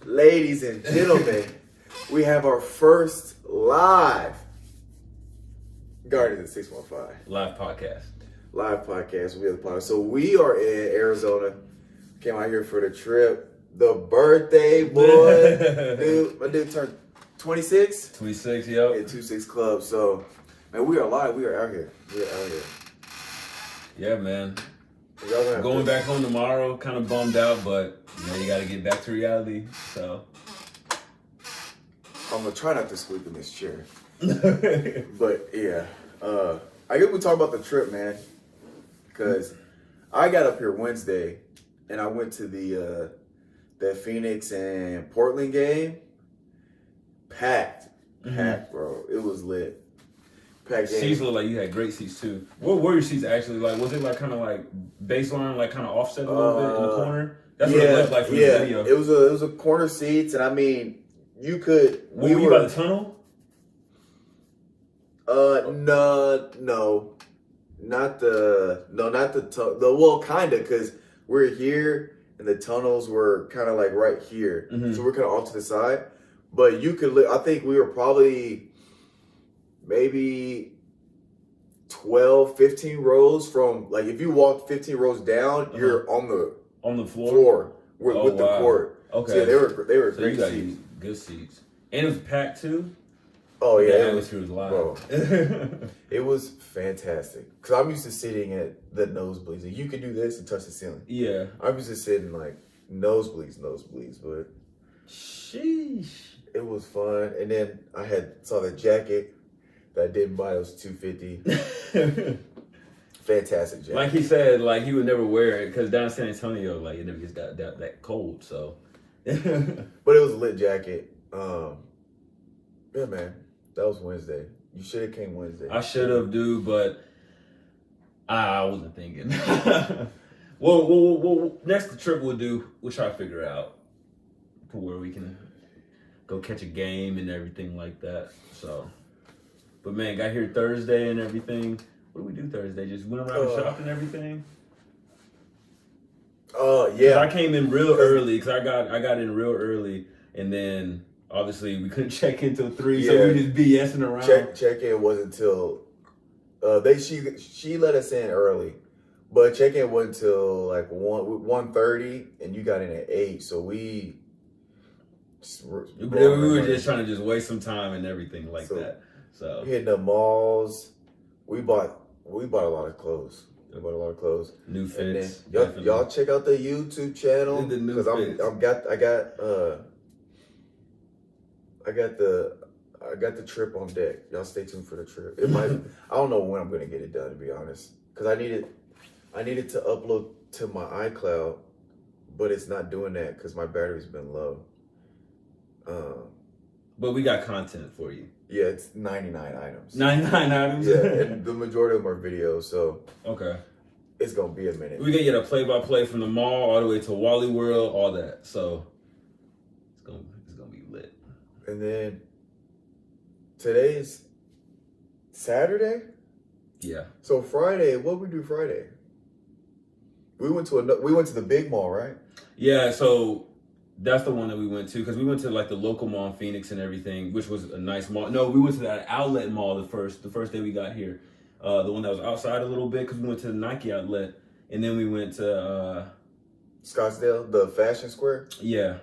Ladies and gentlemen, we have our first live Guardians at 615 live podcast. We have the podcast. So we are in Arizona. Came out here for the trip. The birthday boy. My dude turned 26. 26, yep. At 26 Club. So, man, we are live. We are out here. Yeah, man. Going back home tomorrow, kind of bummed out, but you got to get back to reality. So I'm gonna try not to squeak in this chair. But yeah, I guess we talk about the trip, man, because I got up here Wednesday and I went to the Phoenix and Portland game. Packed, bro. It was lit. Seats look like you had great seats too. What were your seats actually like? Was it like kind of like baseline, like kind of offset a little bit in the corner? That's what it looked like from the video. It was a corner seats, and I mean, you could. Were you by the tunnel? No, not the tunnel. Well, kinda, because we're here and the tunnels were kind of like right here, so we're kind of off to the side. But you could. I think we were probably maybe 12, 15 rows from, like, if you walk 15 rows down, you're on the floor with the court. Okay. So yeah, they were so great you got seats. Good seats. And it was packed too? Oh, yeah. The atmosphere was live. Bro, it was fantastic. Because I'm used to sitting at the nosebleeds. Like, you could do this and touch the ceiling. Yeah. I'm used to sitting, like, nosebleeds, but sheesh. It was fun. And then I saw the jacket that I didn't buy. It was $250. Fantastic jacket. Like he said, like he would never wear it because down in San Antonio, like it never gets that cold. So, but it was a lit jacket. Yeah, man, that was Wednesday. You should have came Wednesday. I should have, dude, but I wasn't thinking. Well, next trip we'll try to figure out to where we can go catch a game and everything like that. So. But man, got here Thursday and everything. What did we do Thursday? Just went around and shopped and everything. Yeah. I came in real early because I got in real early, and then obviously we couldn't check in till 3, so we just BSing around. Check in wasn't until she let us in early, but check in wasn't until like 1:30, and you got in at 8. So we were just trying to just waste some time and everything like that. So we hit the malls. We bought a lot of clothes. New fits. Y'all check out the YouTube channel because I got the trip on deck. Y'all stay tuned for the trip. It might. I don't know when I'm gonna get it done, to be honest, because I needed to upload to my iCloud, but it's not doing that because my battery's been low. But we got content for you. Yeah, it's 99 items. 99 items? Yeah, and the majority of them are videos, so okay, it's going to be a minute. We can get a play-by-play from the mall all the way to Wally World, all that. So it's gonna be lit. And then today's Saturday? Yeah. So Friday, what we do Friday? We went to the big mall, right? Yeah, so that's the one that we went to because we went to like the local mall in Phoenix and everything, which was a nice mall. No, we went to that outlet mall the first day we got here. The one that was outside a little bit because we went to the Nike outlet, and then we went to Scottsdale, the Fashion Square. Yeah,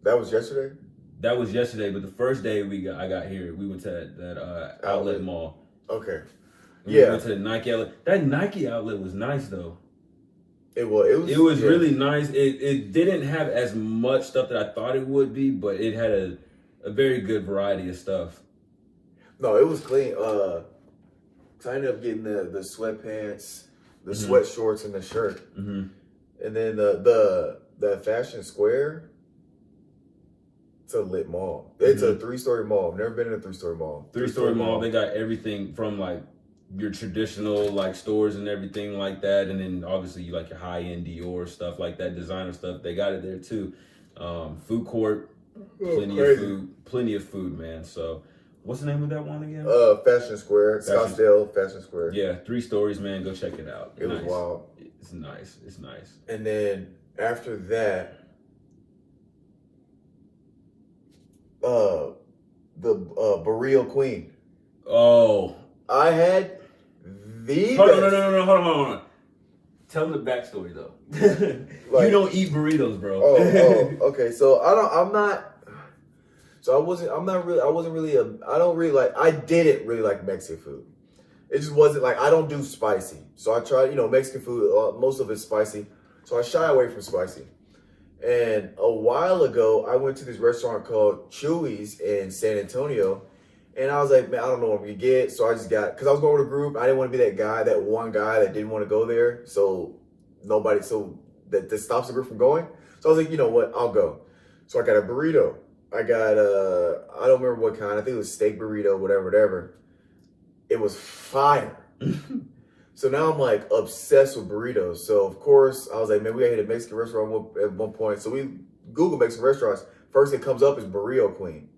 that was yesterday. That was yesterday, but the first day I got here, we went to that outlet mall. Okay. We went to the Nike outlet. That Nike outlet was nice though. It was really nice. It didn't have as much stuff that I thought it would be, but it had a very good variety of stuff. No, it was clean. I ended up getting the sweatpants, the sweat shorts, and the shirt. And then the Fashion Square, it's a lit mall. It's a 3-story mall. I've never been in a 3-story mall. 3-story mall. They got everything from like your traditional like stores and everything like that, and then obviously you like your high-end Dior stuff like that, designer stuff. They got it there too. Food court, plenty of food, man. So what's the name of that one again? Fashion Square, Scottsdale Fashion Square. Yeah, 3 stories, man. Go check it out. It was wild. It's nice. And then after that, Burrito Queen. Oh. I had the Hold on, best. no, hold on. Tell them the backstory though. Like, you don't eat burritos, bro. Okay. So I'm not. So I wasn't really I don't really like. I didn't really like Mexican food. It just wasn't like I don't do spicy. So I tried, Mexican food. Most of it's spicy. So I shy away from spicy. And a while ago, I went to this restaurant called Chewy's in San Antonio. And I was like, man, I don't know what I'm going to get. So I just because I was going with a group. I didn't want to be that one guy that didn't want to go there. So that stops the group from going. So I was like, you know what? I'll go. So I got a burrito. I got, I don't remember what kind. I think it was steak burrito, whatever. It was fire. So now I'm like obsessed with burritos. So of course I was like, man, we gotta hit a Mexican restaurant at one point. So we Google Mexican restaurants. First thing comes up is Burrito Queen.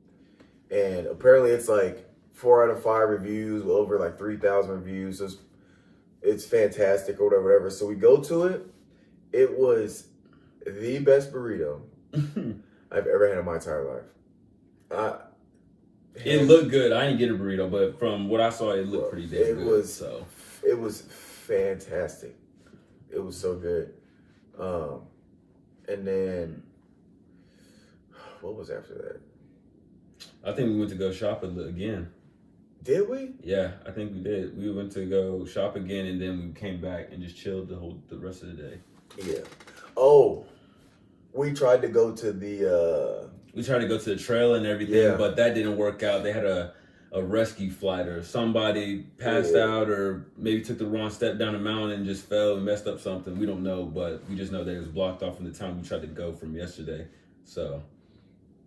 And apparently it's like 4 out of 5 reviews with over like 3,000 reviews. So it's fantastic or whatever. So we go to it. It was the best burrito I've ever had in my entire life. It looked good. I didn't get a burrito, but from what I saw, it looked pretty damn good. It was fantastic. It was so good. And then, what was after that? I think we went to go shop again. Did we? Yeah, I think we did. We went to go shop again, and then we came back and just chilled the rest of the day. Yeah. Oh, we tried to go to the. We tried to go to the trail and everything, but that didn't work out. They had a rescue flight, or somebody passed out, or maybe took the wrong step down the mountain and just fell and messed up something. We don't know, but we just know that it was blocked off from the time we tried to go from yesterday. So,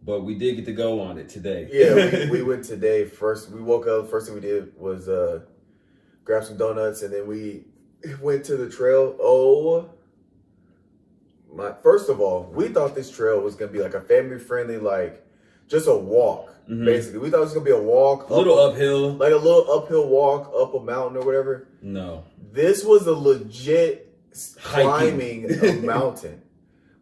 but we did get to go on it today. Yeah, we went today. First, we woke up. First thing we did was grab some donuts, and then we went to the trail. First of all, we thought this trail was gonna be like a family-friendly, like just a walk. Mm-hmm. Basically, we thought it was gonna be a walk, a little uphill walk up a mountain or whatever. No, this was a legit climbing a mountain.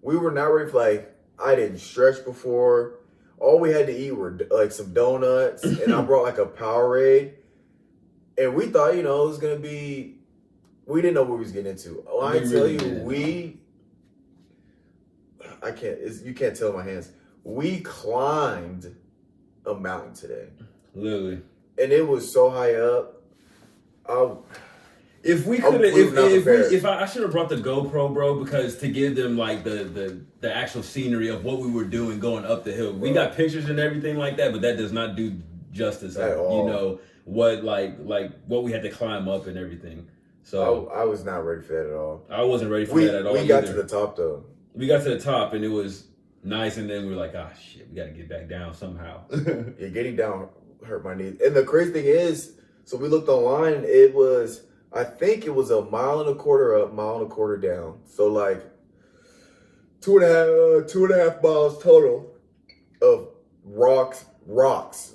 We were not ready for I didn't stretch before. All we had to eat were like some donuts, and I brought like a Powerade, and we thought it was gonna be. We didn't know what we was getting into. I tell you, I can't. You can't tell my hands. We climbed a mountain today, literally, and it was so high up. I should have brought the GoPro, bro, because to give them like the actual scenery of what we were doing going up the hill. We got pictures and everything like that, but that does not do justice at all. What what we had to climb up and everything. So I was not ready for that at all. I wasn't ready for that at all. We got to the top though. We got to the top and it was nice, and then we were like, shit, we got to get back down somehow. Yeah, getting down hurt my knees. And the crazy thing is, so we looked online, I think it was 1.25 miles up, 1.25 miles down. So like 2.5 miles total of rocks.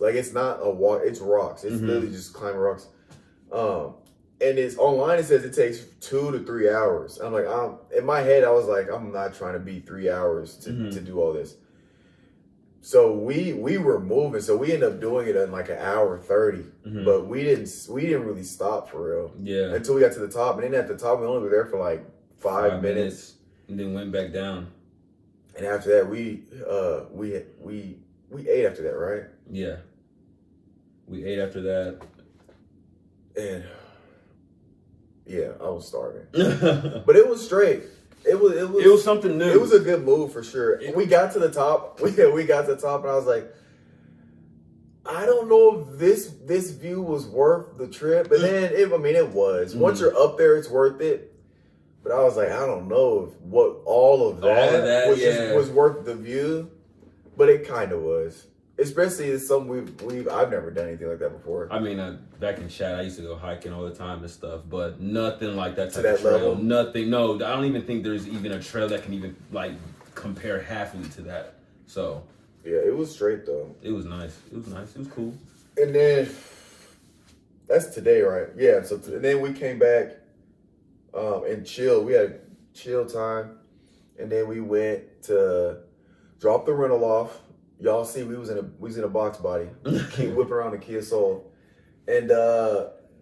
Like it's not a walk, it's rocks. It's literally just climbing rocks. And it's online. It says it takes 2 to 3 hours. I'm like, in my head, I was like, I'm not trying to be 3 hours to do all this. So we were moving. So we ended up doing it in like 1:30. But we didn't really stop for real. Yeah. Until we got to the top, and then at the top, we only were there for like 5 minutes, and then went back down. And after that, we ate after that, right? Yeah. We ate after that, and. Yeah, I was starving, but it was straight. It was something new. It was a good move for sure. We got to the top. We got to the top, and I was like, I don't know if this view was worth the trip. But then, it was. Once you're up there, it's worth it. But I was like, I don't know if all of that was worth the view. But it kind of was. Especially it's something I've never done anything like that before. I mean, back in Shad, I used to go hiking all the time and stuff, but nothing like that type of trail. Level? Nothing. No, I don't even think there's even a trail that can even compare halfly to that. So yeah, it was straight though. It was nice. It was cool. And then that's today, right? Yeah. So and then we came back and chilled. We had chill time, and then we went to drop the rental off. y'all see we was in a box body. Keep whipping around the Kia Soul. And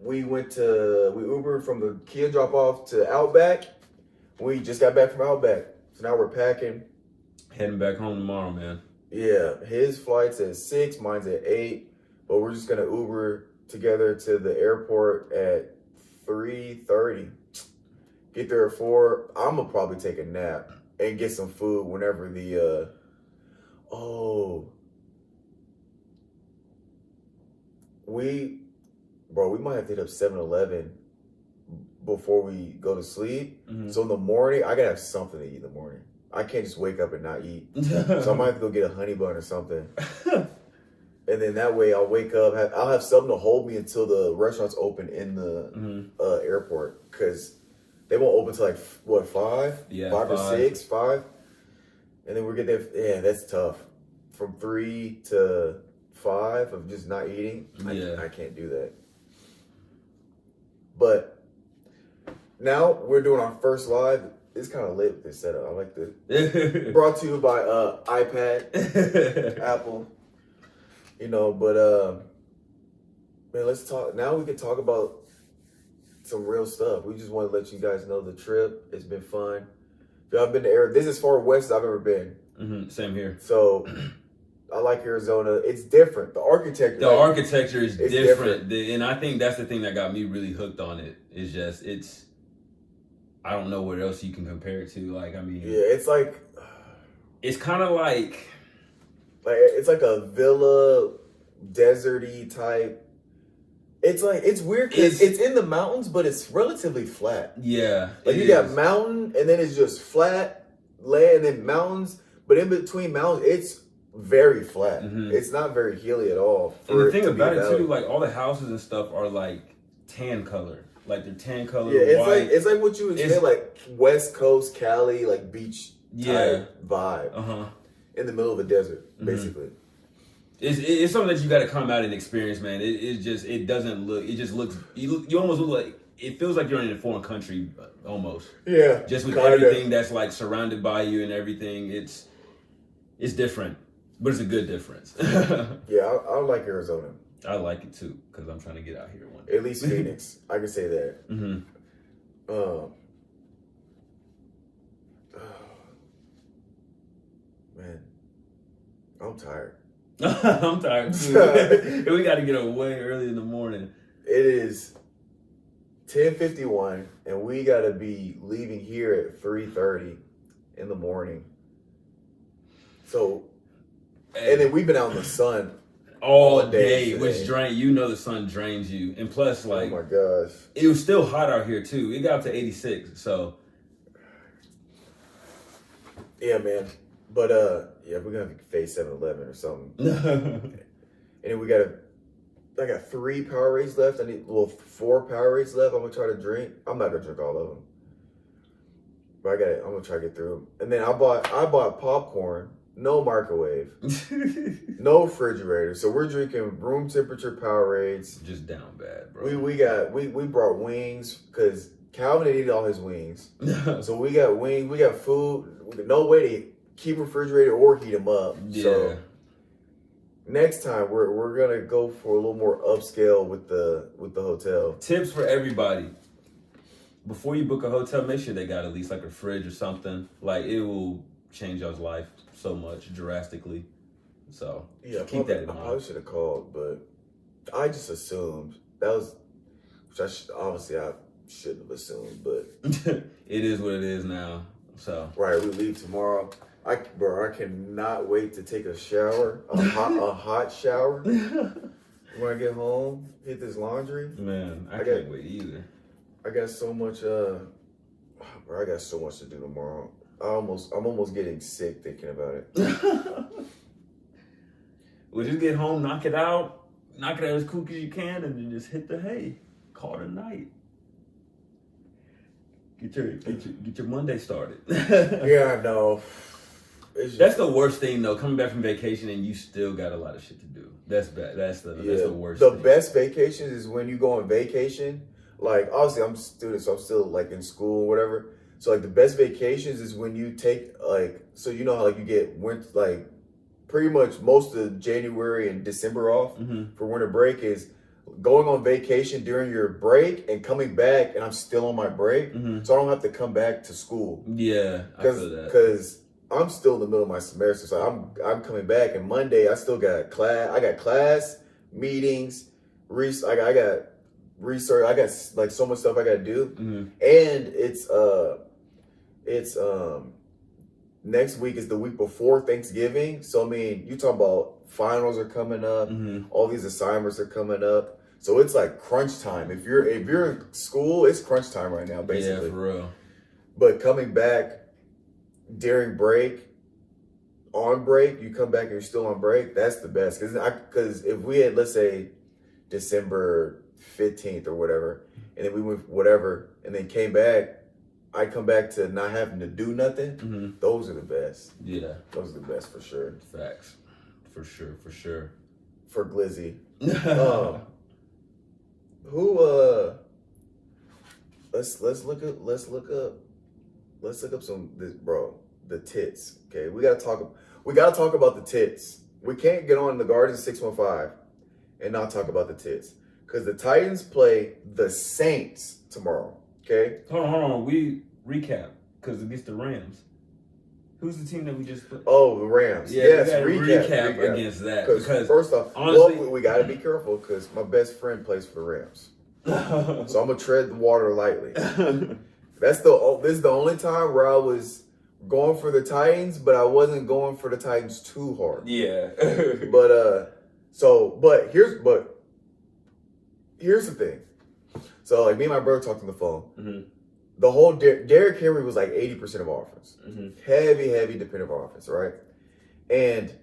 we Ubered from the Kia drop off to Outback. We just got back from Outback. So now we're packing. Heading back home tomorrow, man. Yeah, his flight's at 6, mine's at 8. But we're just gonna Uber together to the airport at 3:30. Get there at 4. I'm gonna probably take a nap and get some food whenever the we might have to hit up 7-Eleven before we go to sleep. Mm-hmm. So in the morning, I gotta have something to eat in the morning. I can't just wake up and not eat. So I might have to go get a honey bun or something. And then that way I'll wake up, I'll have something to hold me until the restaurants open in the airport. Because they won't open till like, what, 5? Yeah, 5 or 5. 6, 5? And then we'll get there. Yeah, that's tough. From 3 to 5 of just not eating. I can't do that. But now we're doing our first live. It's kind of lit with this setup. I like this. Brought to you by iPad, Apple. But man, let's talk. Now we can talk about some real stuff. We just want to let you guys know the trip. It's been fun. If y'all been to Arizona, this is as far west as I've ever been. Mm-hmm, same here. So I like Arizona. It's different. The architecture is different. And I think that's the thing that got me really hooked on it. Is just I don't know what else you can compare it to. Like, I mean, yeah, it's like it's kind of like it's like a villa, deserty type. It's like it's weird because it's in the mountains, but it's relatively flat. Yeah, like you got mountain, and then it's just flat land, and then mountains. But in between mountains, it's very flat. Mm-hmm. It's not very hilly at all. And the thing about it too, like all the houses and stuff are like tan color. Like they're tan color. Yeah, white. It's like what you would say, like West Coast Cali, like beach type vibe. In the middle of a desert, basically. It's something that you got to come out and experience, man. It doesn't look. It just looks. You almost look like it feels like you're in a foreign country, almost. Yeah. Just with everything that's like surrounded by you and everything, it's different, but it's a good difference. Yeah, I like Arizona. I like it too because I'm trying to get out here one day. At least Phoenix, I can say that. Man, I'm tired. I'm tired too. We got to get up way early in the morning. It is 10:51, and we got to be leaving here at 3:30 in the morning. So, and then we've been out in the sun all day, which the sun drains you, and plus, like, oh my gosh, it was still hot out here too. It got up to 86, so yeah, man. But yeah, we're gonna face 7-Eleven or something. And then I got 3 Powerades left. I need 4 Powerades left. I'm gonna try to drink. I'm not gonna drink all of them, but I'm gonna try to get through them. And then I bought popcorn. No microwave, no refrigerator. So we're drinking room temperature Powerades. Just down bad, bro. We brought wings because Calvin had eaten all his wings. So we got wings. We got food. No way to keep refrigerated or heat them up. Yeah. So next time we're gonna go for a little more upscale with the hotel. Tips for everybody: before you book a hotel, make sure they got at least like a fridge or something. Like it will change y'all's life so much drastically. So yeah, keep that in mind. I probably should have called, but I just assumed that was, which I shouldn't have assumed, but it is what it is now. So right, we leave tomorrow. I cannot wait to take a shower, a hot shower when I get home. Hit this laundry. Man, I can't wait either. I got so much. I got so much to do tomorrow. I'm almost getting sick thinking about it. Well, just get home, knock it out as quick as you can, and then just hit the hay. Call it a night. Get your Monday started. Yeah, I know. That's the worst thing though. Coming back from vacation and you still got a lot of shit to do. That's bad. That's the worst. The best vacations is when you go on vacation. Like obviously I'm a student, so I'm still like in school or whatever. So like the best vacations is when you take like, so you know how like you get winter, like pretty much most of January and December off for winter break is going on vacation during your break and coming back, and I'm still on my break, so I don't have to come back to school. Yeah, I feel that. Because I'm still in the middle of my semester, so I'm coming back, and Monday I still got class. I got class, meetings, I got research. I got like so much stuff I got to do, and it's next week is the week before Thanksgiving. So I mean, you talk about finals are coming up, all these assignments are coming up. So it's like crunch time. If you're in school, it's crunch time right now, basically. Yeah, for real. But coming back during break, on break, you come back and you're still on break, that's the best. Because if we had, let's say, December 15th or whatever, and then we went whatever, and then came back, I come back to not having to do nothing. Those are the best. Yeah. Those are the best for sure. Facts. For sure. For Glizzy. Let's look up the tits. Okay, we gotta talk about the tits. We can't get on the Guardians 615 and not talk about the tits. Because the Titans play the Saints tomorrow. Okay? Hold on. We recap because against the Rams. Who's the team that we just put? Oh, the Rams. Yeah, yes, recap against that. Because first off, honestly, we got to be careful because my best friend plays for the Rams. So I'm going to tread the water lightly. This is the only time where I was going for the Titans, but I wasn't going for the Titans too hard. Yeah. But here's the thing. So like me and my brother talked on the phone. The whole Derrick Henry was like 80% of offense. Heavy dependent of offense, right? And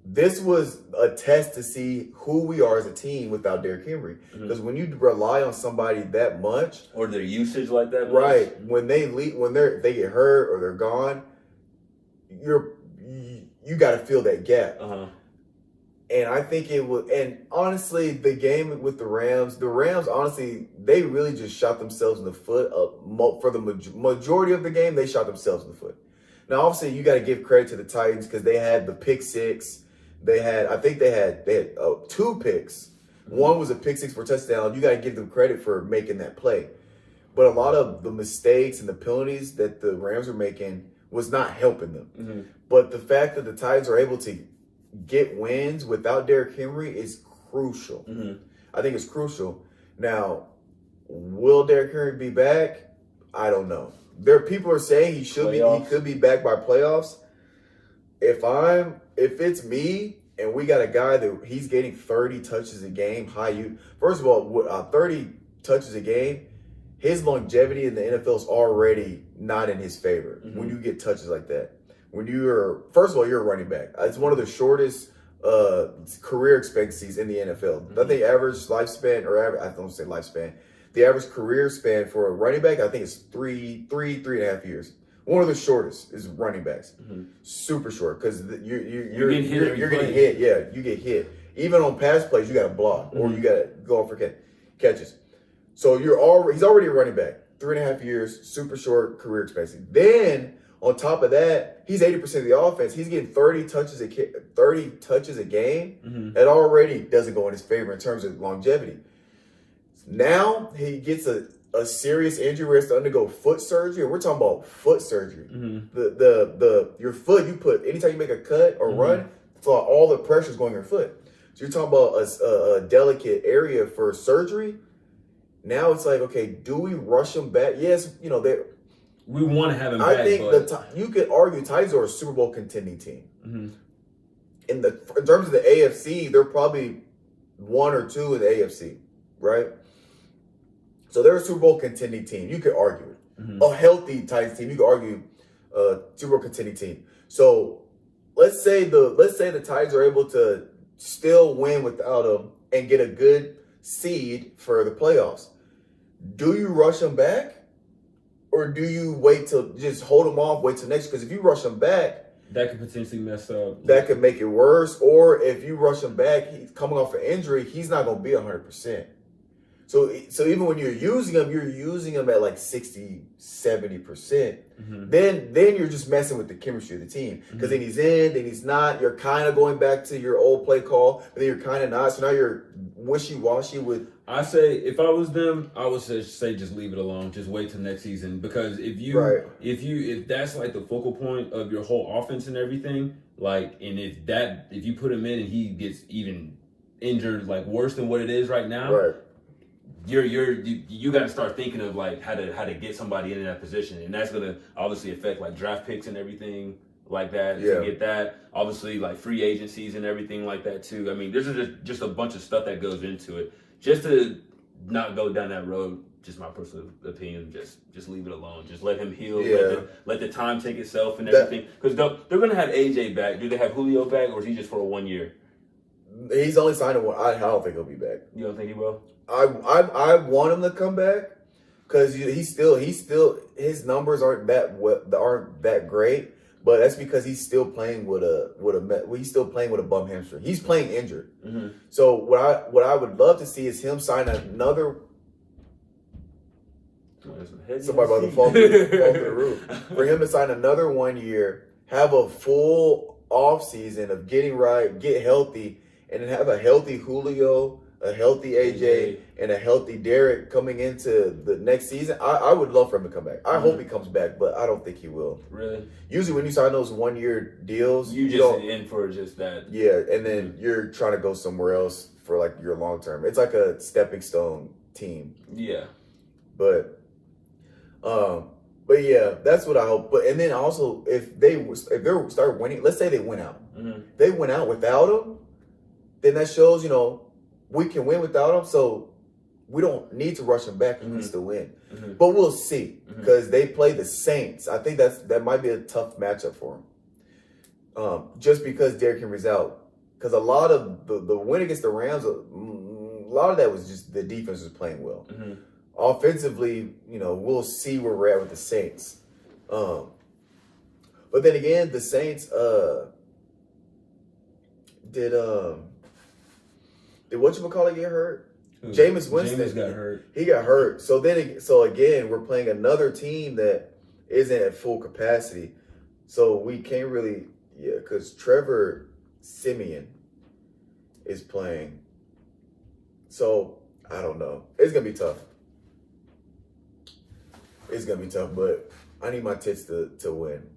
this was a test to see who we are as a team without Derrick Henry. Because when you rely on somebody that much, or their usage like that, right? When they leave, they get hurt or they're gone, you got to fill that gap. And I think it would. And honestly, the game with the Rams, honestly, they really just shot themselves in the foot. For the majority of the game, they shot themselves in the foot. Now, obviously, you got to give credit to the Titans because they had the pick six. They had 2 picks. One was a pick six for a touchdown. You got to give them credit for making that play. But a lot of the mistakes and the penalties that the Rams were making was not helping them. But the fact that the Titans are able to get wins without Derrick Henry is crucial. I think it's crucial. Now, will Derrick Henry be back? I don't know. People are saying he could be back by playoffs. If it's me and we got a guy that he's getting 30 touches a game, first of all, 30 touches a game, his longevity in the NFL is already not in his favor when you get touches like that. First of all, you're a running back. It's one of the shortest career expectancies in the NFL. I think average lifespan, I don't say lifespan, the average career span for a running back, I think it's three and a half years. One of the shortest is running backs. Super short because you're getting hit. Yeah, you get hit. Even on pass plays, you got to block or you got to go for catches. So he's already a running back. 3.5 years, super short career expectancy. Then on top of that, he's 80% of the offense. He's getting 30 touches a game. That already doesn't go in his favor in terms of longevity. Now he gets a serious injury where he has to undergo foot surgery. And we're talking about foot surgery. Your foot, anytime you make a cut or run, so all the pressure is going on your foot. So you're talking about a delicate area for surgery. Now it's like, okay, do we rush him back? Yes, we want to have him back. I think you could argue Titans are a Super Bowl contending team. In terms of the AFC, they're probably 1 or 2 in the AFC, right? So they're a Super Bowl contending team. You could argue it. A healthy Titans team, you could argue a Super Bowl contending team. So let's say the Titans are able to still win without him and get a good seed for the playoffs. Do you rush him back? Or do you wait till just hold him off, wait till next? Because if you rush him back, that could potentially mess up. That could make it worse. Or if you rush him back, he's coming off an injury, he's not going to be 100%. So even when you're using them at like 60, 70%. Then you're just messing with the chemistry of the team. Because then he's in, then he's not. You're kind of going back to your old play call, but then you're kind of not. So now you're wishy-washy with. I say if I was them, I would say just leave it alone. Just wait till next season, because if that's like the focal point of your whole offense and everything, like, and if you put him in and he gets even injured, like worse than what it is right now, right. You got to start thinking of like how to get somebody in that position, and that's gonna obviously affect like draft picks and everything like that. Yeah. To get that, obviously like free agencies and everything like that too. I mean, there's just a bunch of stuff that goes into it. Just to not go down that road, just my personal opinion, just leave it alone. Just let him heal. Yeah. Let the time take itself and everything. Because they're gonna have AJ back. Do they have Julio back, or is he just for a 1 year? He's only signed a one. I don't think he'll be back. You don't think he will? I want him to come back because he's still his numbers aren't that great, but that's because he's still playing with a bum hamstring. He's playing injured. Mm-hmm. So what I would love to see is him sign another. Somebody about to fall through the roof. For him to sign another 1 year, have a full off season of getting right, get healthy, and then have a healthy Julio, a healthy AJ, and a healthy Derek coming into the next season. I would love for him to come back. I hope he comes back, but I don't think he will. Really? Usually when you sign those 1 year deals, you just in for just that. Yeah, and then you're trying to go somewhere else for like your long term. It's like a stepping stone team. Yeah. But yeah, that's what I hope. But and then also if they start winning, let's say they win out. They went out without him, then that shows, we can win without him, so we don't need to rush him back and we still win. But we'll see, because they play the Saints. I think that might be a tough matchup for him. Just because Derrick Henry's out. Because a lot of the win against the Rams, a lot of that was just the defense was playing well. Offensively, we'll see where we're at with the Saints. But then again, the Saints did whatchamacallit get hurt? Jameis Winston. Jameis got hurt. He got hurt. So again, we're playing another team that isn't at full capacity. So we can't really, because Trevor Siemian is playing. So I don't know. It's gonna be tough. It's gonna be tough, but I need my Tits to win.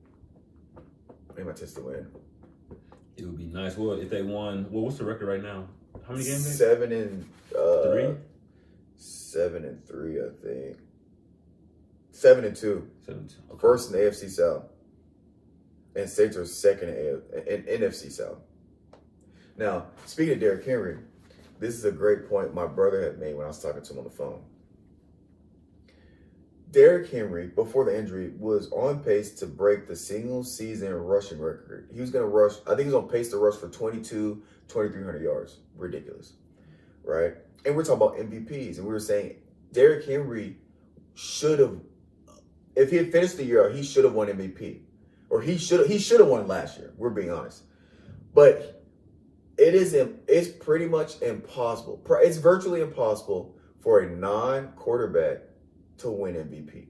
It would be nice. Well, if they won, what's the record right now? How many games? 7-3. 7-3, I think. 7-2. 7-2. Okay. First in the AFC South. And Saints are second in NFC South. Now, speaking of Derrick Henry, this is a great point my brother had made when I was talking to him on the phone. Derrick Henry, before the injury, was on pace to break the single-season rushing record. He was going to rush, I think he was on pace to rush for 2,300 yards. Ridiculous, right? And we're talking about MVPs, and we were saying Derrick Henry should have, if he had finished the year, he should have won MVP. Or he should have won last year, we're being honest. But it's pretty much impossible. It's virtually impossible for a non-quarterback to win MVP.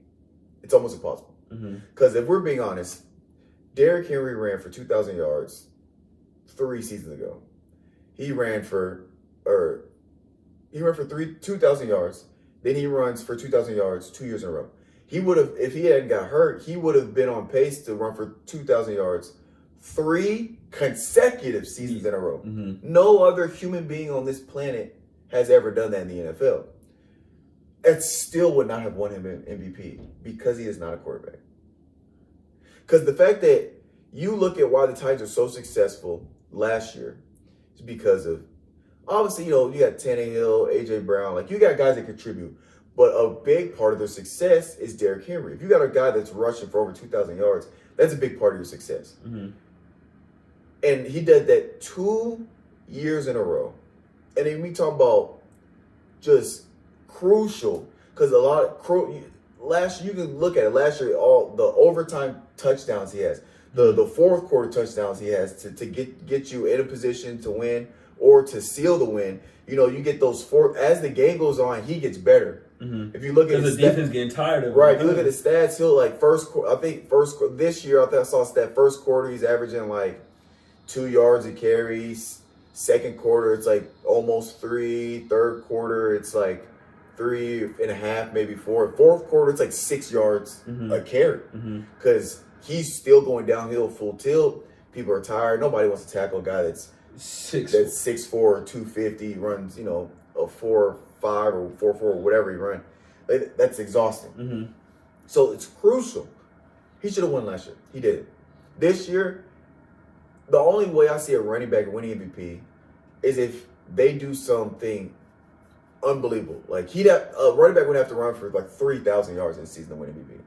It's almost impossible. Because if we're being honest, Derrick Henry ran for 2,000 yards 3 seasons ago. He ran for 2,000 yards. Then he runs for 2,000 yards 2 years in a row. He would have, if he hadn't got hurt, he would have been on pace to run for 2,000 yards 3 consecutive seasons in a row. No other human being on this planet has ever done that in the NFL. It still would not have won him an MVP because he is not a quarterback. Because the fact that you look at why the Titans are so successful last year is because of, obviously, you got Tannehill, A.J. Brown. Like, you got guys that contribute. But a big part of their success is Derrick Henry. If you got a guy that's rushing for over 2,000 yards, that's a big part of your success. And he did that 2 years in a row. And then we talk about just crucial, because last year, you can look at it, last year, all the overtime touchdowns he has. the fourth quarter touchdowns he has to get you in a position to win or to seal the win. You know, you get those as the game goes on, he gets better. If you look at the defense getting tired of it. Right, if you look at the stats, he'll like this year I saw a stat first quarter he's averaging like 2 yards a carry. Second quarter it's like almost 3. Third quarter it's like 3.5, maybe 4. Fourth quarter it's like 6 yards a carry because he's still going downhill full tilt. People are tired. Nobody wants to tackle a guy that's 6'4", 250, runs, you know, a 4.5 or 4.4 or whatever he run. That's exhausting. So it's crucial. He should have won last year. He did. This year, the only way I see a running back winning MVP is if they do something unbelievable. Like a running back would have to run for like 3,000 yards in the season to win MVP.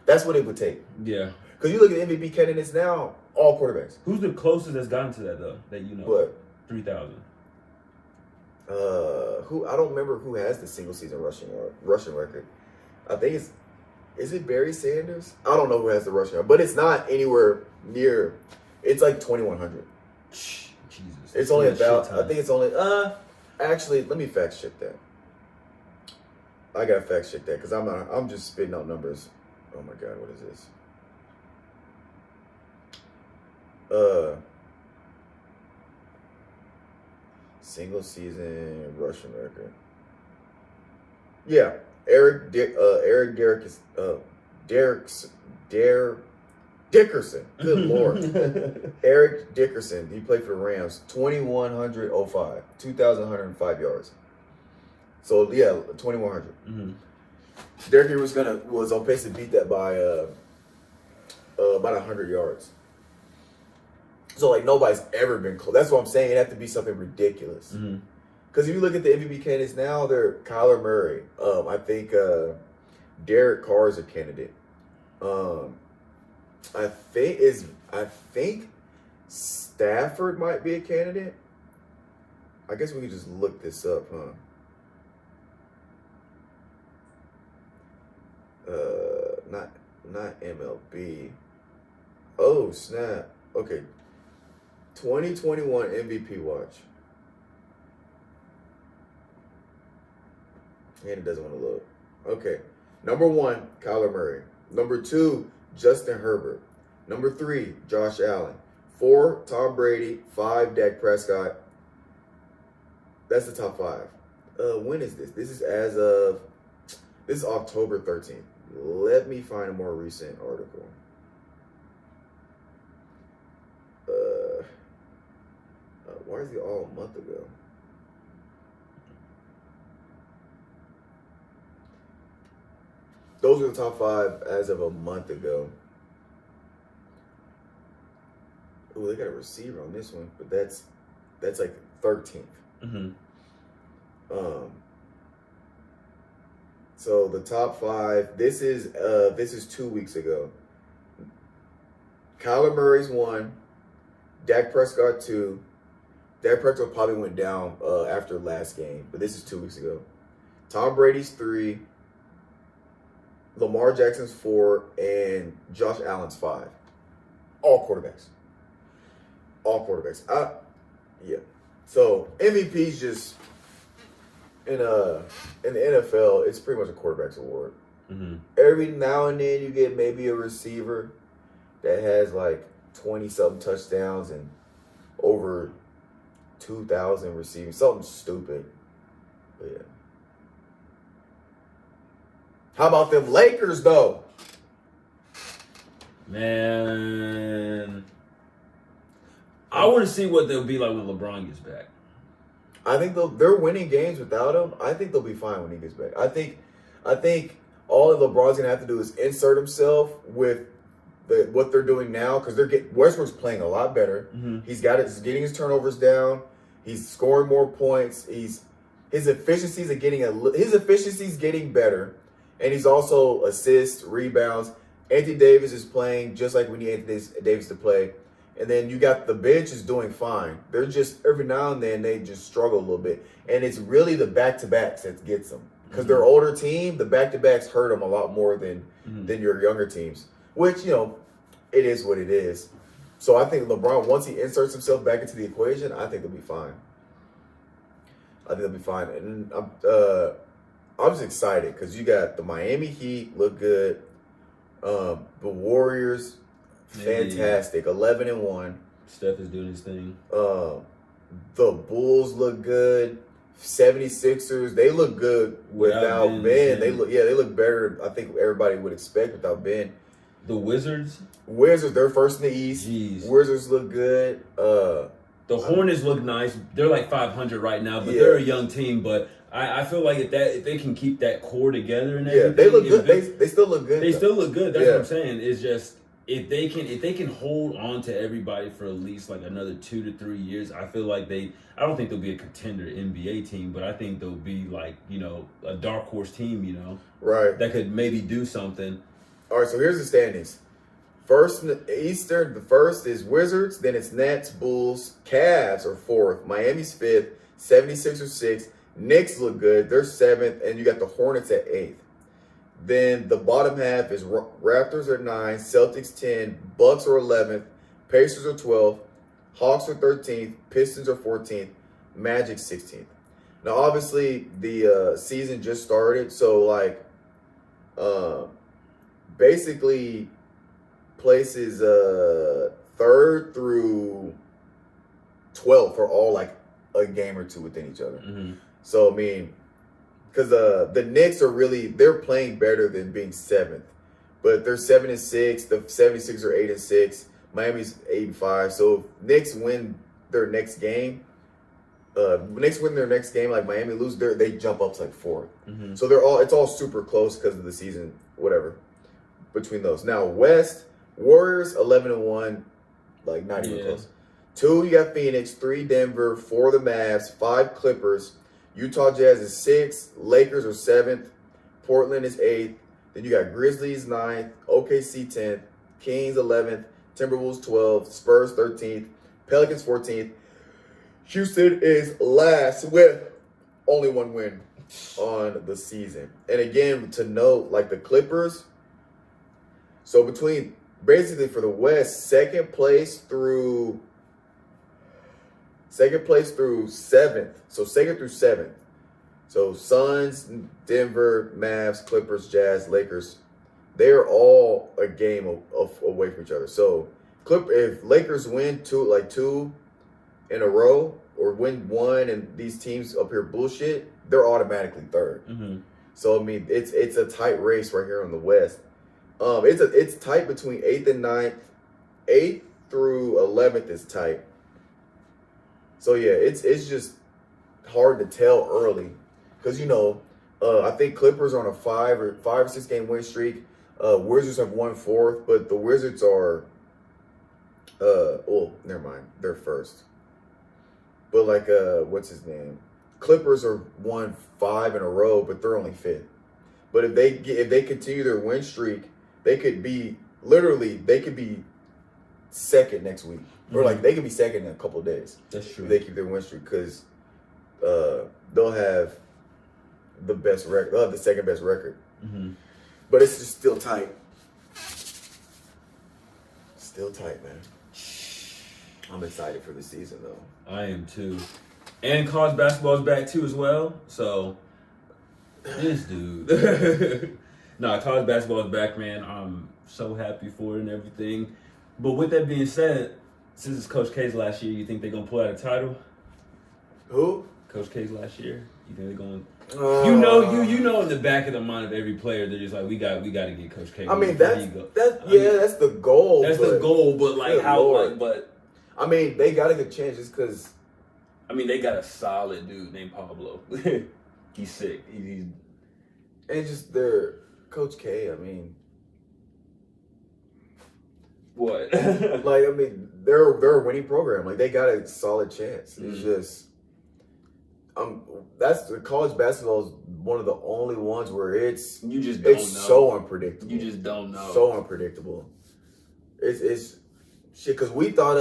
That's what it would take. Yeah. Because you look at MVP candidates now, all quarterbacks. Who's the closest that's gotten to that though? That you know. What? 3,000. I don't remember who has the single season rushing record. I think is it Barry Sanders? I don't know who has the rushing record, but it's not anywhere near. It's like 2,100. Jesus. It's only about. I think it's only. Actually, let me fact check that. I gotta fact check that because I'm just spitting out numbers. Oh my God, what is this? Single season rushing record. Yeah, Eric Dickerson. Good Lord. Eric Dickerson. He played for the Rams. 2,105. 2,105 yards. So yeah, 2,100. Derrick Henry was on pace to beat that by about 100 yards. So like nobody's ever been close. That's what I'm saying. It have to be something ridiculous. Because if you look at the MVP candidates now, they're Kyler Murray. I think Derek Carr is a candidate. I think Stafford might be a candidate. I guess we could just look this up, huh? Not MLB. Oh snap! Okay, 2021 MVP watch. And it doesn't want to look. Okay, number 1, Kyler Murray. Number 2, Justin Herbert. Number 3, Josh Allen. 4, Tom Brady. 5, Dak Prescott. That's the top 5. When is this? This is October 13th. Let me find a more recent article. Why is it all a month ago? Those are the top 5 as of a month ago. Oh, they got a receiver on this one, but that's like 13th. So the top 5. This is 2 weeks ago. Kyler Murray's 1. Dak Prescott 2. Dak Prescott probably went down after last game, but this is 2 weeks ago. Tom Brady's 3. Lamar Jackson's 4, and Josh Allen's 5. All quarterbacks. Yeah. So MVP's just in the NFL, it's pretty much a quarterback's award. Every now and then you get maybe a receiver that has like 20-something touchdowns and over 2,000 receiving. Something stupid. But yeah. How about them Lakers, though? Man. I want to see what they'll be like when LeBron gets back. I think they're winning games without him. I think they'll be fine when he gets back. I think all that LeBron's going to have to do is insert himself with what they're doing now because Westbrook's playing a lot better. He's getting his turnovers down. He's scoring more points. His efficiencies getting better. And he's also assists, rebounds. Anthony Davis is playing just like we need Anthony Davis to play. And then you got the bench is doing fine. They're just, every now and then, they just struggle a little bit. And it's really the back-to-backs that gets them. Because they're older team, the back-to-backs hurt them a lot more than your younger teams. Which, it is what it is. So I think LeBron, once he inserts himself back into the equation, I think they'll be fine. And I'm just excited because you got the Miami Heat look good. The Warriors, fantastic, 11-1. Steph is doing his thing. The Bulls look good. 76ers, they look good without Ben. They look better. I think everybody would expect without Ben. The Wizards, they're first in the East. Jeez. Wizards look good. The Hornets look nice. They're like 500 right now, but they're a young team. But I feel like if they can keep that core together and everything, they look good. They still look good. They still look good. That's what I'm saying. It's just if they can hold on to everybody for at least like another 2 to 3 years, I feel like I don't think they'll be a contender NBA team, but I think they'll be like, a dark horse team, right, that could maybe do something. All right, so here's the standings. First in the Eastern, the first is Wizards, then it's Nets, Bulls, Cavs are 4th, Miami's 5th, 76ers 6th, Knicks look good, they're 7th, and you got the Hornets at 8th. Then the bottom half is Raptors are 9, Celtics 10, Bucks are 11th, Pacers are 12th, Hawks are 13th, Pistons are 14th, Magic 16th. Now, obviously, the season just started, so basically places 3rd through 12th are all like a game or two within each other. Mm-hmm. So I mean, because the Knicks they're playing better than being 7th, but they're 7-6. The 76ers are 8-6. Miami's 8-5. So if Knicks win their next game, like Miami lose, they jump up to like 4th. Mm-hmm. So it's all super close because of the season, whatever. Between those. Now, West, Warriors, 11-1, like not even close. 2, you got Phoenix, 3, Denver, 4, the Mavs, 5, Clippers, Utah Jazz is 6th, Lakers are 7th, Portland is 8th, then you got Grizzlies 9th, OKC 10th, Kings 11th, Timberwolves 12th, Spurs 13th, Pelicans 14th. Houston is last with only 1 win on the season. And again, to note, like the Clippers, so basically for the West, second place through 7th. So 2nd through 7th. So Suns, Denver, Mavs, Clippers, Jazz, Lakers, they're all a game away from each other. So if Lakers win 2 in a row or win 1 and these teams up here bullshit, they're automatically 3rd. Mm-hmm. So I mean, it's a tight race right here in the West. It's tight between 8th and 9th. 8th through 11th is tight. So yeah, it's just hard to tell early because I think Clippers are on a 5 or 6 game win streak. Wizards have won 4th, but the Wizards are never mind, they're 1st. But like what's his name? Clippers are won 5 in a row, but they're only 5th. But if they continue their win streak, they could be 2nd next week. Or like they could be 2nd in a couple of days. That's true. If they keep their win streak because they'll have the best record. They'll have the 2nd best record. Mm-hmm. But it's just still tight. Still tight, man. I'm excited for the season though. I am too. And college basketball is back too as well. So this dude. Nah, college basketball is back, man. I'm so happy for it and everything. But with that being said, since it's Coach K's last year, you think they're gonna pull out a title? Who? Coach K's last year. You think they're going? You know, in the back of the mind of every player, they're just like, we got to get Coach K. I mean, that's the goal. That's the goal, but like how? Like, but I mean, they got a good chance just because. I mean, they got a solid dude named Pablo. He's sick. He's and just their Coach K. I mean. What? Like, I mean, they're a winning program. Like, they got a solid chance. It's just, that's the college basketball is one of the only ones where it's so unpredictable. You just don't know. So unpredictable. It's shit because we thought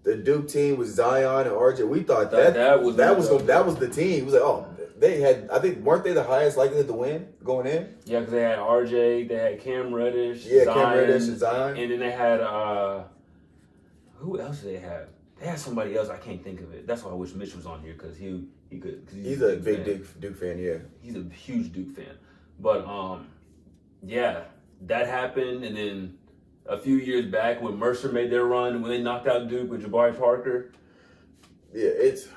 the Duke team was Zion and RJ. We thought that was the team. It was like, oh, they had, I think, weren't they the highest likelihood to win going in? Yeah, because they had RJ, they had Cam Reddish, Yeah, Zion, Cam Reddish and Zion. and then they had who else did they have? They had somebody else. I can't think of it. That's why I wish Mitch was on here because he could. Cause he's a big Duke fan. Yeah, he's a huge Duke fan. But yeah, that happened, and then a few years back when Mercer made their run when they knocked out Duke with Jabari Parker. Yeah, it's.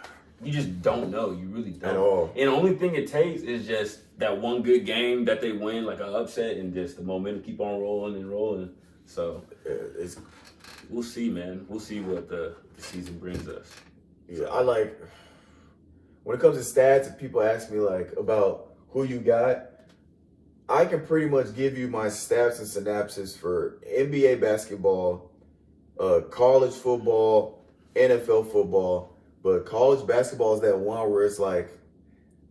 You just don't know. You really don't. At all. And the only thing it takes is just that one good game that they win, like an upset, and just the momentum keep on rolling and rolling. So we'll see, man. We'll see what the season brings us. Yeah, I like when it comes to stats. If people ask me like about who you got, I can pretty much give you my stats and synapses for NBA basketball, college football, NFL football. But college basketball is that one where it's like,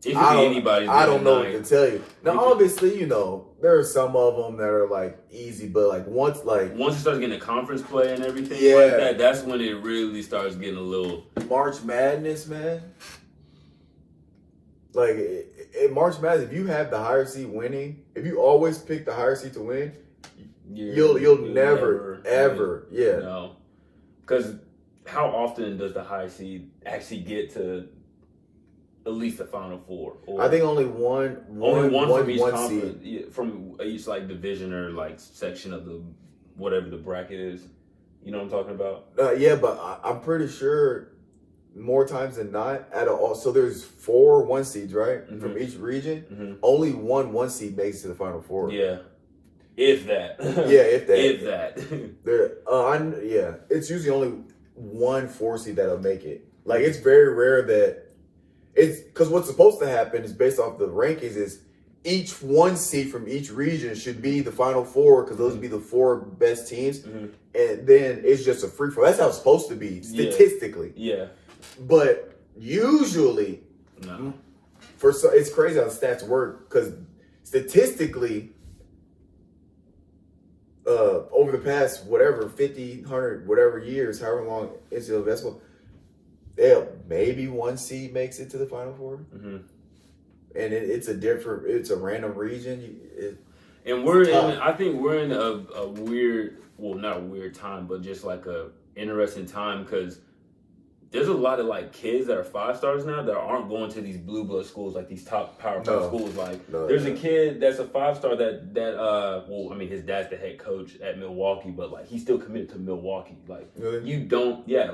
I don't know what to tell you. Now, obviously, you know, there are some of them that are like easy, but like once you start getting a conference play and everything yeah, like that, that's when it really starts getting a little March Madness, man. Like in March Madness, if you have the higher seed winning, if you always pick the higher seed to win, you'll never ever win. No, because how often does the high seed actually get to at least the Final Four? Or I think only one from each one conference, seed. from each like division or like section of the whatever the bracket is. You know what I'm talking about? Yeah, but I'm pretty sure more times than not, so there's 4 1 seeds, right? Mm-hmm. From each region. Mm-hmm. Only 1 seed makes it to the Final Four. Yeah. If that. Yeah, if that. If that. Yeah. It's usually only 1 4 seed that'll make it. Like, it's very rare that it's because what's supposed to happen is based off the rankings is each 1 seed from each region should be the Final Four because those would be the 4 best teams. Mm-hmm. And then it's just a free for all. That's how it's supposed to be statistically. Yeah. But usually, no. It's crazy how the stats work because statistically, over the past 50, 100, whatever years, however long NCAA basketball, maybe 1 seed makes it to the Final Four, and it's a random region. I think we're in a weird, well, not a weird time, but just like a interesting time because there's a lot of like kids that are 5 stars now that aren't going to these blue blood schools, like these top Power 5 schools. Like there's a kid that's a 5 star that his dad's the head coach at Milwaukee, but like he's still committed to Milwaukee. Like you don't. Yeah,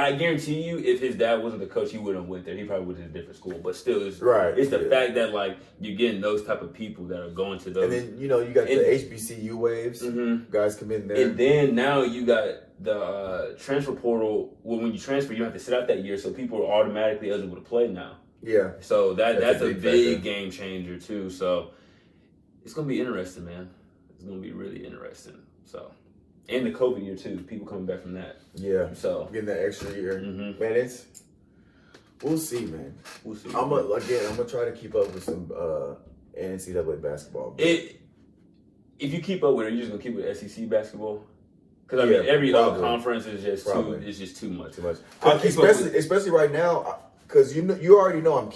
I guarantee you, if his dad wasn't the coach, he wouldn't have went there. He probably would have a different school. But still, it's the fact that like you're getting those type of people that are going to those. And then you got the HBCU waves, guys committing there. And then now you got the transfer portal. Well, when you transfer, you don't have to sit out that year, so people are automatically eligible to play now. Yeah. So that's a big game changer too. So it's gonna be interesting, man. It's gonna be really interesting. So. And the COVID year too. People coming back from that. Yeah. So getting that extra year, man. We'll see, man. We'll see. I'm gonna try to keep up with some NCAA basketball. If you keep up with it, you're just gonna keep with SEC basketball. Because every other conference is just too much. Too much. Especially right now, because you already know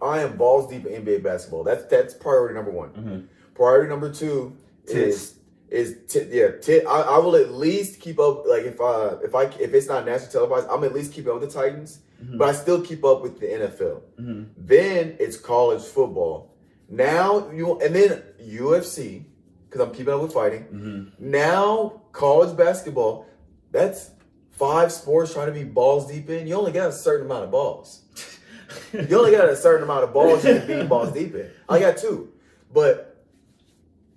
I am balls deep in NBA basketball. That's priority number 1. Mm-hmm. Priority number 2 is. I will at least keep up. Like if it's not nationally televised, I'm at least keeping up with the Titans. Mm-hmm. But I still keep up with the NFL. Mm-hmm. Then it's college football. Now and then UFC because I'm keeping up with fighting. Mm-hmm. Now college basketball. That's 5 sports trying to be balls deep in. You only got a certain amount of balls. You can be balls deep in. I got 2, but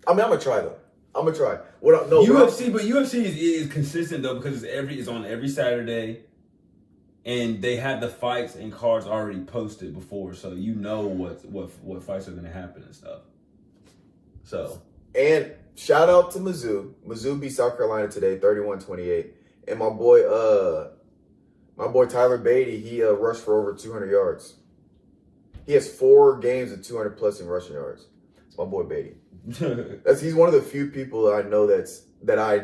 I'm gonna try though. I'm gonna try. UFC is consistent though because it's on every Saturday, and they have the fights and cards already posted before, so you know what fights are gonna happen and stuff. So and shout out to Mizzou. Mizzou beat South Carolina today, 31-28, and my boy Tyler Beatty, he rushed for over 200 yards. He has 4 games of 200 plus in rushing yards. It's my boy Beatty. He's one of the few people that I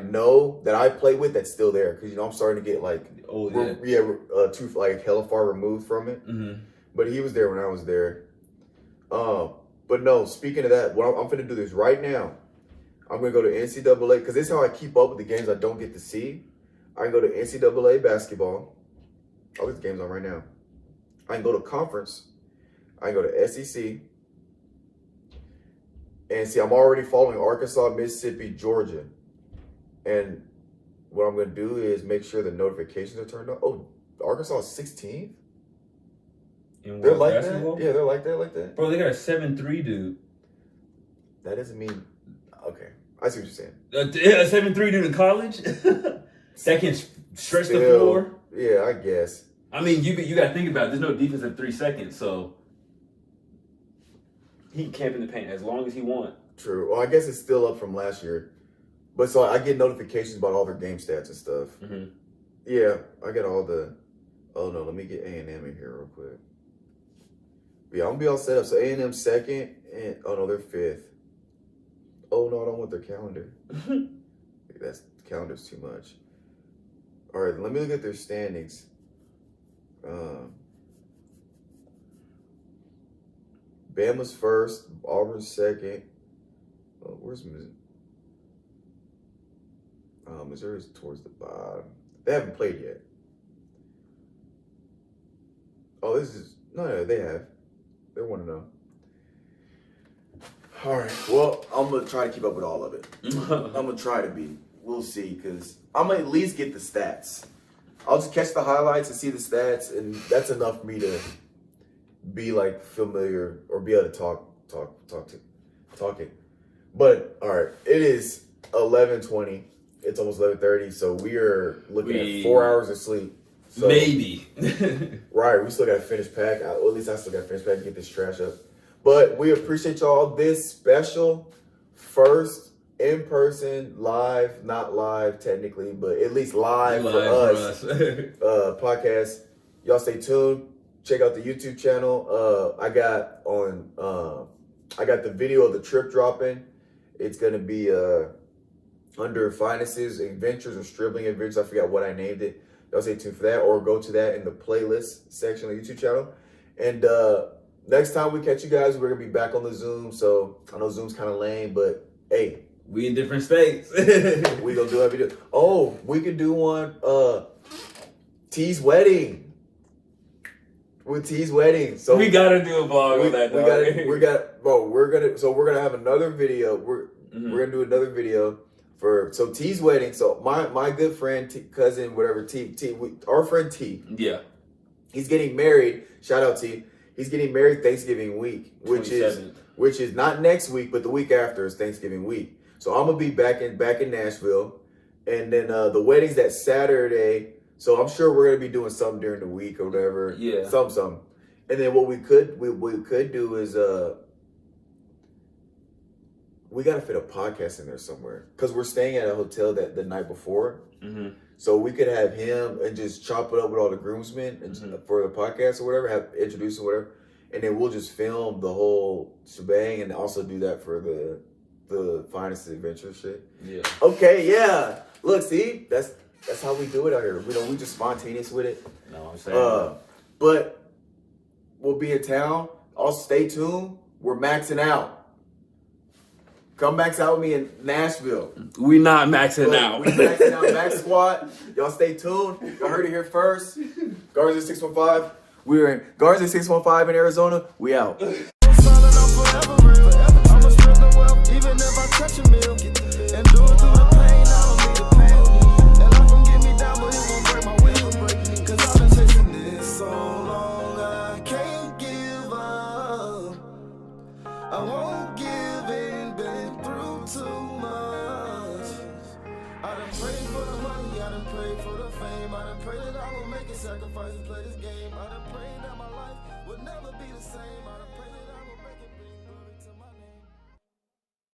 know that I play with that's still there because I'm starting to get like too like hella far removed from it. Mm-hmm. but he was there when I was there. But no, speaking of that, I'm going to do this right now. I'm going to go to NCAA, because this is how I keep up with the games I don't get to see. I can go to NCAA basketball. Oh, this game's on right now. I can go to conference. I can go to SEC. And see, I'm already following Arkansas, Mississippi, Georgia. And what I'm going to do is make sure the notifications are turned on. Oh, Arkansas is 16th? They're like basketball? That? Yeah, they're like that. Bro, they got a 7-3 dude. That doesn't mean... Okay, I see what you're saying. A 7-3 dude in college? That can stretch the floor? Yeah, I guess. I mean, you got to think about it. There's no defense at 3 seconds, so... He can camp in the paint as long as he wants. True. Well, I guess it's still up from last year. But so I get notifications about all their game stats and stuff. Mm-hmm. Yeah, I get all the... Oh, no, let me get A&M in here real quick. Yeah, I'm going to be all set up. So A&M second, and... Oh, no, they're fifth. Oh, no, I don't want their calendar. The calendar's too much. All right, let me look at their standings. Bama's first, Auburn's second. Oh, where's Missouri? Missouri's towards the bottom. They haven't played yet. Oh, this is... No, they have. They're 1-0. All right. Well, I'm going to try to keep up with all of it. I'm going to try to be. We'll see, because I'm going to at least get the stats. I'll just catch the highlights and see the stats, and that's enough for me to be, like, familiar or be able to talk it. But, all right, it is 11:20. It's almost 11:30, so we are looking at 4 hours of sleep. So, maybe. Right, we still got to finish pack. Well, at least I still got to finish pack and get this trash up. But we appreciate y'all. This special first in-person, live, not live technically, but at least live for us. Podcast. Y'all stay tuned. Check out the YouTube channel. I got the video of the trip dropping. It's going to be under Finis' Adventures or Stribling Adventures. I forgot what I named it. Y'all stay tuned for that, or go to that in the playlist section of the YouTube channel. And next time we catch you guys, we're going to be back on the Zoom. So I know Zoom's kind of lame, but hey. We in different states. We going to do a video. Oh, we could do one. T's wedding. With T's wedding. So we got to do a vlog on that. We're going to have another video. We're going to do another video for T's wedding. So my good friend, cousin, whatever, our friend T. Yeah. He's getting married. Shout out T. He's getting married Thanksgiving week, which is not next week, but the week after is Thanksgiving week. So I'm gonna be back in Nashville, and then the wedding's that Saturday. So I'm sure we're gonna be doing something during the week or whatever. Yeah. Something. And then what we could do is we gotta fit a podcast in there somewhere, because we're staying at a hotel the night before. Mm-hmm. So we could have him and just chop it up with all the groomsmen and for the podcast or whatever, introduce or whatever, and then we'll just film the whole shebang and also do that for the Finis' Adventure shit. Yeah. Okay. Yeah. Look, see, that's how we do it out here. We just spontaneous with it. No, I'm saying. But we'll be in town. Also, stay tuned. We're maxing out. Come max out with me in Nashville. We not maxing out. We maxing out Max Squad. Y'all stay tuned. Y'all heard it here first. Guardians 615. We're in Guardians 615 in Arizona. We out. I won't give in, been through too much. I done prayed for the money, I done prayed for the fame. I done prayed that I will make a sacrifice and play this game. I done prayed that my life would never be the same. I done prayed